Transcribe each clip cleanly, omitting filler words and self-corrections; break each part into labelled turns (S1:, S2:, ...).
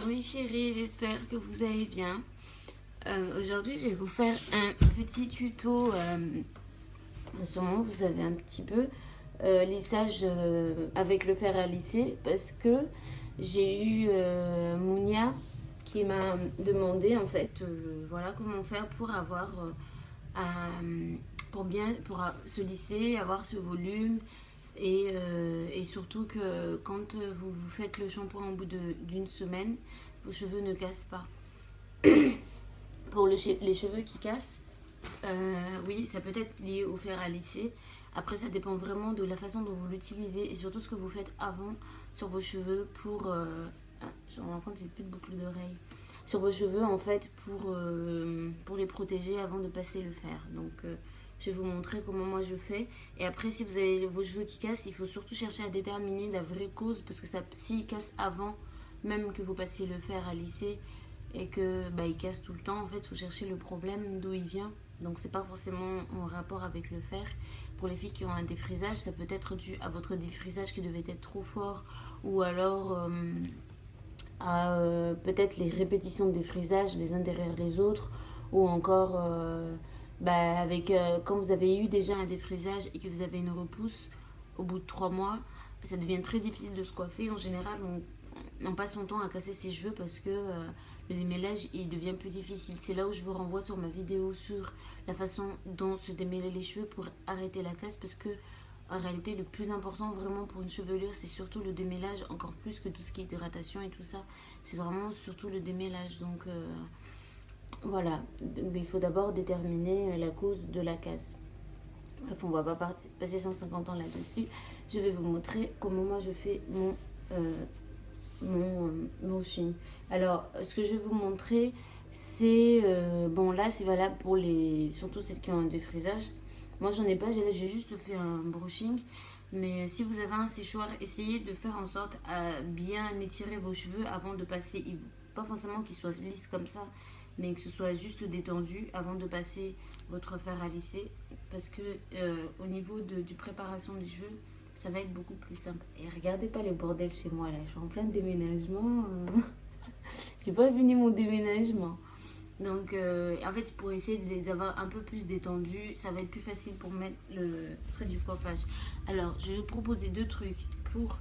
S1: Bonjour mes chéris, j'espère que vous allez bien. Aujourd'hui, je vais vous faire un petit tuto. Sûrement, vous avez un petit peu lissage avec le fer à lisser parce que j'ai eu Mounia qui m'a demandé en fait, voilà comment faire pour avoir pour se lisser, avoir ce volume. Et surtout que quand vous faites le shampoing au bout d'une semaine, vos cheveux ne cassent pas. Pour les cheveux qui cassent, oui, ça peut être lié au fer à lisser. Après, ça dépend vraiment de la façon dont vous l'utilisez et surtout ce que vous faites avant sur vos cheveux pour... je me rends compte, j'ai plus de boucle d'oreille. Sur vos cheveux, en fait, pour les protéger avant de passer le fer. Donc, je vais vous montrer comment moi je fais. Et après, si vous avez vos cheveux qui cassent, il faut surtout chercher à déterminer la vraie cause. Parce que s'ils cassent avant, même que vous passiez le fer à lisser, et que il casse tout le temps, en fait, il faut chercher le problème, d'où il vient. Donc, c'est pas forcément en rapport avec le fer. Pour les filles qui ont un défrisage, ça peut être dû à votre défrisage qui devait être trop fort, ou alors à peut-être les répétitions de défrisage les uns derrière les autres, ou encore quand vous avez eu déjà un défrisage et que vous avez une repousse au bout de 3 mois, ça devient très difficile de se coiffer. En général, on passe son temps à casser ses cheveux parce que le démêlage il devient plus difficile. C'est là où je vous renvoie sur ma vidéo sur la façon dont se démêler les cheveux pour arrêter la casse, parce que en réalité, le plus important vraiment pour une chevelure, c'est surtout le démêlage, encore plus que tout ce qui est hydratation et tout ça. C'est vraiment surtout le démêlage. Donc voilà, il faut d'abord déterminer la cause de la casse. Bref, on ne va pas passer 150 ans là-dessus. Je vais vous montrer comment moi je fais mon motion. Alors, ce que je vais vous montrer, c'est... bon, là, c'est valable pour surtout celles qui ont un défrisage. Moi, j'en ai pas, j'ai juste fait un brushing. Mais si vous avez un séchoir, essayez de faire en sorte à bien étirer vos cheveux avant de passer. Pas forcément qu'ils soient lisses comme ça, mais que ce soit juste détendu avant de passer votre fer à lisser. Parce que au niveau du préparation du cheveu, ça va être beaucoup plus simple. Et regardez pas le bordel chez moi là, je suis en plein déménagement. J'ai pas fini mon déménagement. Donc, en fait, pour essayer de les avoir un peu plus détendus, ça va être plus facile pour mettre le spray du coiffage. Alors, je vais vous proposer 2 trucs pour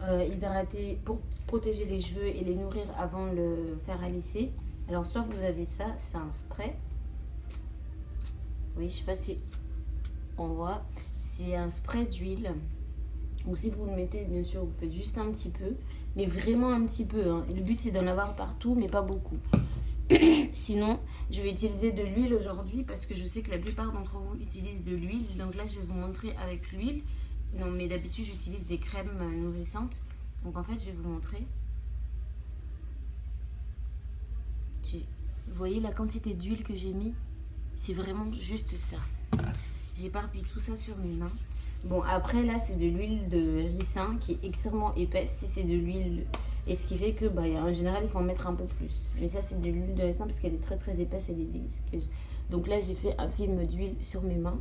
S1: hydrater, pour protéger les cheveux et les nourrir avant le fer à lisser. Alors, soit vous avez ça, c'est un spray. Oui, je sais pas si on voit. C'est un spray d'huile. Ou si vous le mettez, bien sûr, vous faites juste un petit peu. Mais vraiment un petit peu. Hein. Et le but, c'est d'en avoir partout, mais pas beaucoup. Sinon, je vais utiliser de l'huile aujourd'hui parce que je sais que la plupart d'entre vous utilisent de l'huile. Donc là, je vais vous montrer avec l'huile. Non, mais d'habitude, j'utilise des crèmes nourrissantes. Donc en fait, je vais vous montrer. Vous voyez la quantité d'huile que j'ai mis? C'est vraiment juste ça. J'éparpille tout ça sur mes mains. Bon, après, là, c'est de l'huile de ricin qui est extrêmement épaisse. Si c'est de l'huile... Et ce qui fait que, en général, il faut en mettre un peu plus. Mais ça, c'est de l'huile de ricin parce qu'elle est très, très épaisse. Elle est visqueuse. Donc là, j'ai fait un film d'huile sur mes mains.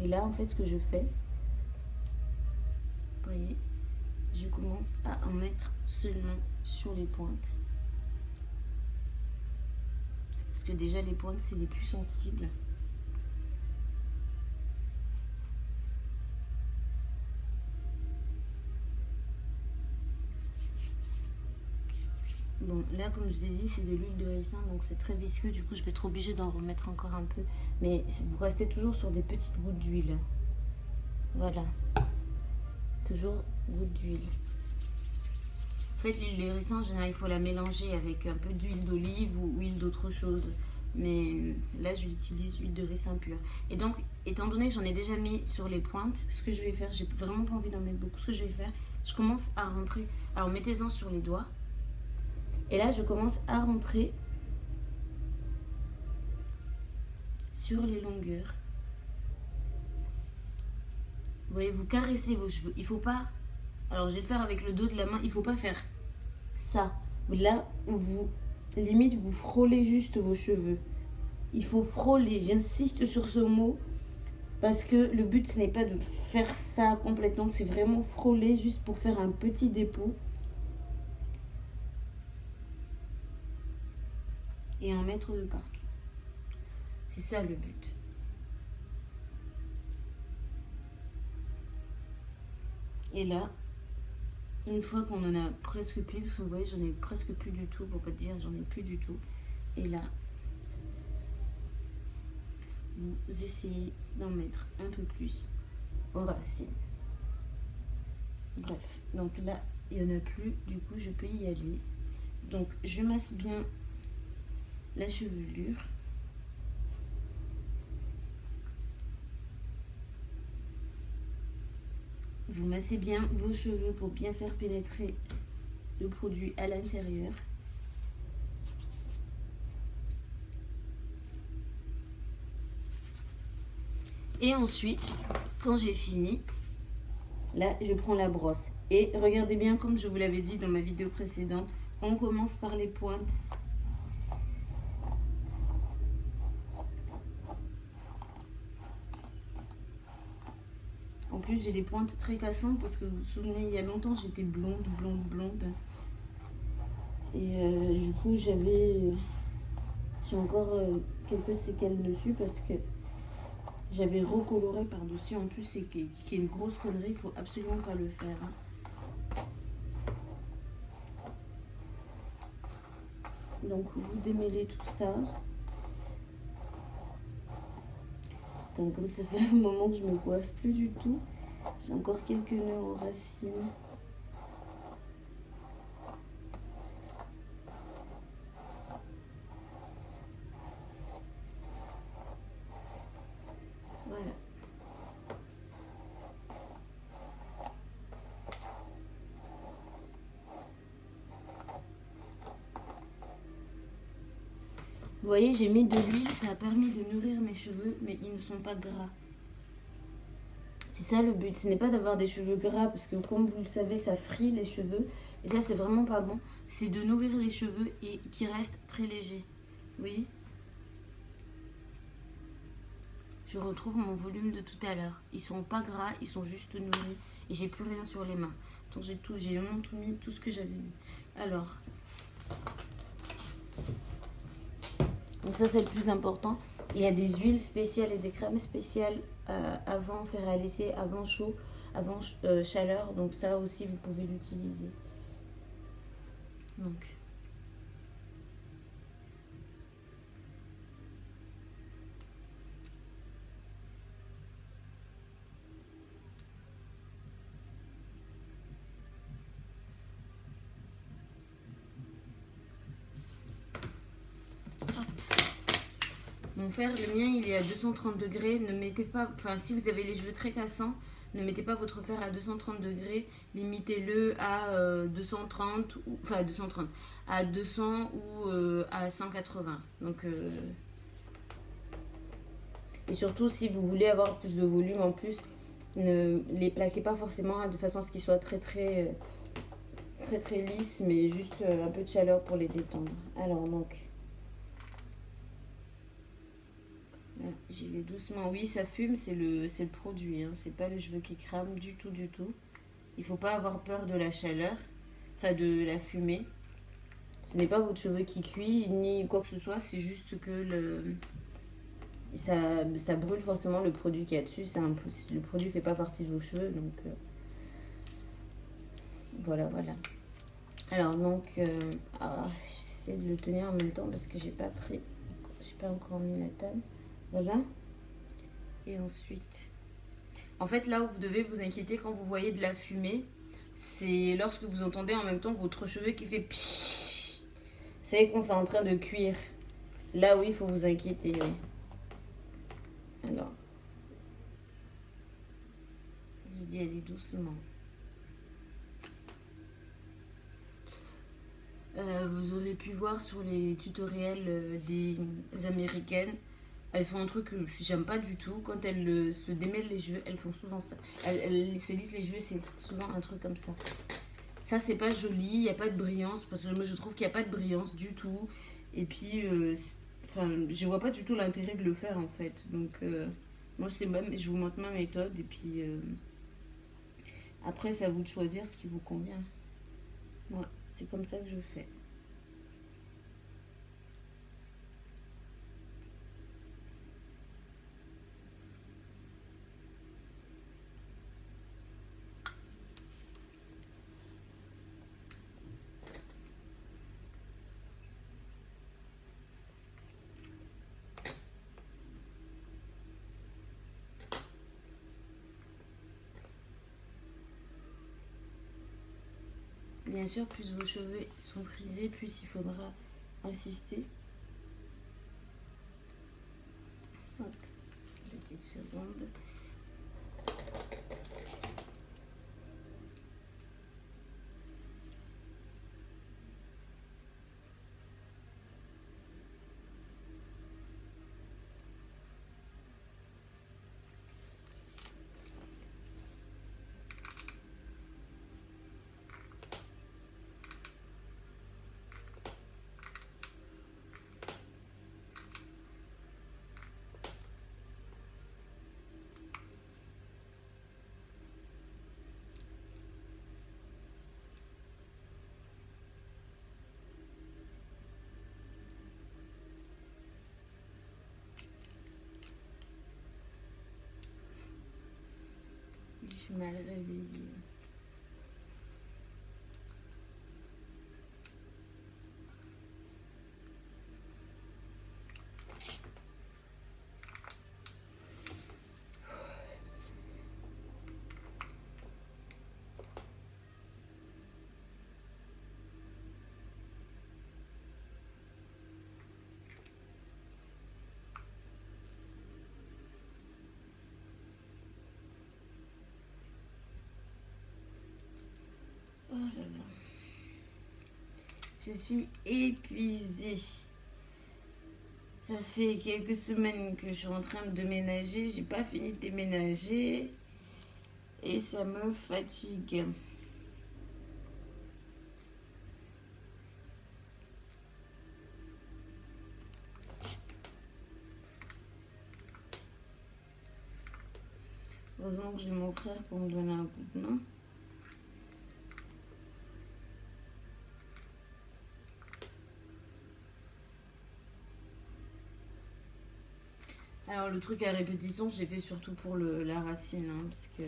S1: Et là, en fait, ce que je fais... Vous voyez, je commence à en mettre seulement sur les pointes. Parce que déjà, les pointes, c'est les plus sensibles. Bon, là, comme je vous ai dit, c'est de l'huile de ricin, donc c'est très visqueux. Du coup, je vais être obligée d'en remettre encore un peu. Mais vous restez toujours sur des petites gouttes d'huile. Voilà. Toujours gouttes d'huile. En fait, l'huile de ricin, en général, il faut la mélanger avec un peu d'huile d'olive ou huile d'autre chose. Mais là, je l'utilise huile de ricin pure. Et donc, étant donné que j'en ai déjà mis sur les pointes, ce que je vais faire, j'ai vraiment pas envie d'en mettre beaucoup. Ce que je vais faire, je commence à rentrer. Alors, mettez-en sur les doigts. Et là, je commence à rentrer sur les longueurs. Vous voyez, vous caressez vos cheveux. Il faut pas... Alors, je vais le faire avec le dos de la main. Il faut pas faire ça. Là, limite, vous frôlez juste vos cheveux. Il faut frôler. J'insiste sur ce mot. Parce que le but, ce n'est pas de faire ça complètement. C'est vraiment frôler juste pour faire un petit dépôt. et en mettre partout. C'est ça le but. Et là, une fois qu'on en a presque plus, parce que vous voyez, j'en ai presque plus du tout, pour pas dire j'en ai plus du tout. Et là, vous essayez d'en mettre un peu plus aux racines. Bref, donc là, il n'y en a plus, du coup, je peux y aller. Donc, je masse bien la chevelure. Vous massez bien vos cheveux pour bien faire pénétrer le produit à l'intérieur. Et ensuite, quand j'ai fini, là, je prends la brosse. Et regardez bien, comme je vous l'avais dit dans ma vidéo précédente, on commence par les pointes. En plus, j'ai des pointes très cassantes parce que vous vous souvenez, il y a longtemps, j'étais blonde. Et du coup, j'ai encore quelques séquelles dessus parce que j'avais recoloré par-dessus. En plus, c'est qui est une grosse connerie, il faut absolument pas le faire. Donc, vous démêlez tout ça. Attends, comme ça fait un moment que je me coiffe plus du tout, j'ai encore quelques nœuds aux racines. Voilà. Vous voyez, j'ai mis de l'huile, ça a permis de nourrir mes cheveux, mais ils ne sont pas gras. C'est ça le but, ce n'est pas d'avoir des cheveux gras, parce que comme vous le savez, ça frit les cheveux. Et ça, c'est vraiment pas bon. C'est de nourrir les cheveux et qui restent très légers. Vous voyez ? Je retrouve mon volume de tout à l'heure. Ils sont pas gras, ils sont juste nourris. Et j'ai plus rien sur les mains. Donc j'ai vraiment tout mis, tout ce que j'avais mis. Alors... Donc ça, c'est le plus important. Il y a des huiles spéciales et des crèmes spéciales avant fer à laisser, avant chaud, avant chaleur. Donc ça aussi, vous pouvez l'utiliser. Donc... Mon fer, le mien, il est à 230 degrés. Ne mettez pas, enfin, si vous avez les cheveux très cassants, ne mettez pas votre fer à 230 degrés. Limitez-le à 230, enfin 230, à 200 ou à 180. Donc, et surtout, si vous voulez avoir plus de volume en plus, ne les plaquez pas forcément de façon à ce qu'ils soient très lisses, mais juste un peu de chaleur pour les détendre. Alors, donc... J'y vais doucement. Oui, ça fume, c'est le produit. Hein. C'est pas le cheveu qui crame du tout. Il faut pas avoir peur de la chaleur, enfin de la fumée. Ce n'est pas votre cheveu qui cuit, ni quoi que ce soit. C'est juste que ça brûle forcément le produit qu'il y a dessus. Le produit fait pas partie de vos cheveux. Donc, voilà. Alors, donc, j'essaie de le tenir en même temps parce que j'ai pas encore mis la table. Voilà. Et ensuite, en fait, là où vous devez vous inquiéter quand vous voyez de la fumée, c'est lorsque vous entendez en même temps votre cheveu qui fait pshhh. Vous savez qu'on est en train de cuire. Là, oui, il faut vous inquiéter. Oui. Alors, vous y allez doucement. Vous aurez pu voir sur les tutoriels des américaines. Elles font un truc que j'aime pas du tout. Quand elles se démêlent les cheveux, elles font souvent ça. Elles se lissent les cheveux, c'est souvent un truc comme ça. Ça, c'est pas joli, il n'y a pas de brillance. Parce que moi, je trouve qu'il n'y a pas de brillance du tout. Et puis, je vois pas du tout l'intérêt de le faire, en fait. Donc, moi, je vous montre ma méthode. Et puis, après, c'est à vous de choisir ce qui vous convient. Moi, c'est comme ça que je fais. bien sûr, plus vos cheveux sont frisés, plus il faudra insister. Hop, 2 petites secondes. Je suis mal réveillée. Oh là là. Je suis épuisée. Ça fait quelques semaines que je suis en train de déménager. J'ai pas fini de déménager. Et ça me fatigue. Heureusement que j'ai mon frère pour me donner un coup de main. Alors le truc à répétition, je l'ai fait surtout pour la racine, hein, parce que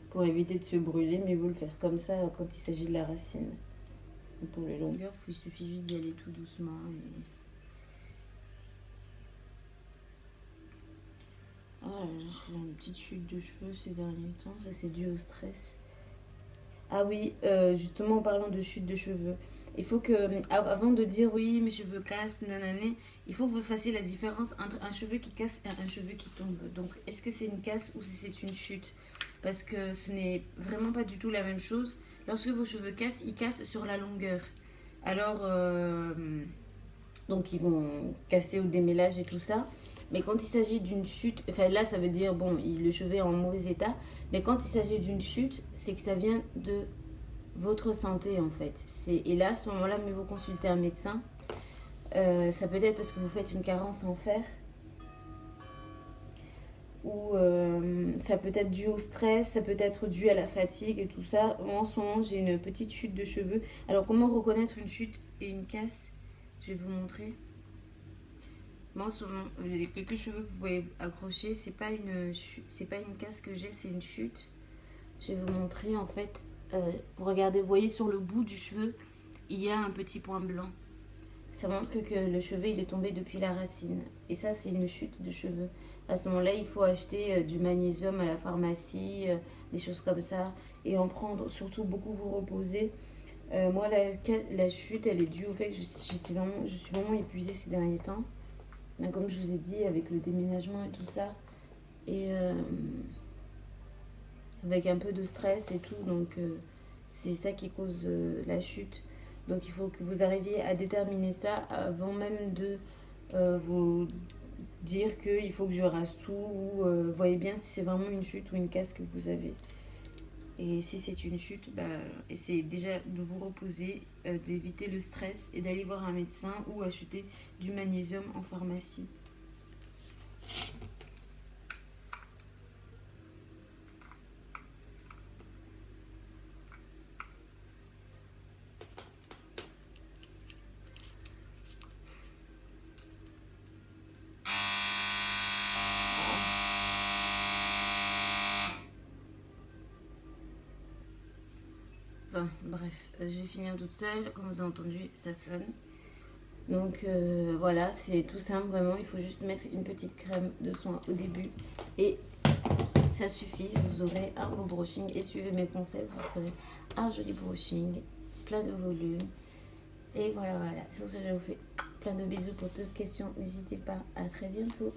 S1: pour éviter de se brûler, mais vous le faire comme ça quand il s'agit de la racine. Et pour les longueurs, il suffit juste d'y aller tout doucement. Oh, j'ai une petite chute de cheveux ces derniers temps, ça c'est dû au stress. Ah oui, justement en parlant de chute de cheveux, il faut que, avant de dire oui, mes cheveux cassent, nanané, il faut que vous fassiez la différence entre un cheveu qui casse et un cheveu qui tombe. Donc, est-ce que c'est une casse ou si c'est une chute? Parce que ce n'est vraiment pas du tout la même chose. Lorsque vos cheveux cassent, ils cassent sur la longueur. Alors, donc ils vont casser au démêlage et tout ça. Mais quand il s'agit d'une chute, enfin là ça veut dire, bon, le cheveu est en mauvais état. Mais quand il s'agit d'une chute, c'est que ça vient de votre santé en fait. Et là, à ce moment-là, mieux vaut consulter un médecin. Ça peut être parce que vous faites une carence en fer. Ou ça peut être dû au stress, ça peut être dû à la fatigue et tout ça. Moi, en ce moment, j'ai une petite chute de cheveux. Alors, comment reconnaître une chute et une casse? Je vais vous montrer. Moi, en ce moment, les quelques cheveux que vous pouvez accrocher, c'est pas une casse que j'ai, c'est une chute. Je vais vous montrer en fait. Regardez, vous voyez sur le bout du cheveu, il y a un petit point blanc. Ça montre que le cheveu il est tombé depuis la racine. Et ça, c'est une chute de cheveux. À ce moment-là, il faut acheter du magnésium à la pharmacie, des choses comme ça. Et en prendre, surtout beaucoup vous reposer. Moi, la chute, elle est due au fait que je suis vraiment épuisée ces derniers temps. Comme je vous ai dit, avec le déménagement et tout ça. Et avec un peu de stress et tout. Donc, c'est ça qui cause la chute. Donc, il faut que vous arriviez à déterminer ça avant même de vous dire qu'il faut que je rase tout. Ou voyez bien si c'est vraiment une chute ou une casse que vous avez. Et si c'est une chute, essayez déjà de vous reposer, d'éviter le stress et d'aller voir un médecin ou acheter du magnésium en pharmacie. Enfin, bref, je vais finir toute seule. Comme vous avez entendu, ça sonne. Donc voilà, c'est tout simple vraiment. Il faut juste mettre une petite crème de soin au début et ça suffit, vous aurez un beau brushing et suivez mes conseils, vous ferez un joli brushing, plein de volume. Et voilà, sur ce, je vous fais plein de bisous. Pour toutes questions, n'hésitez pas. À très bientôt.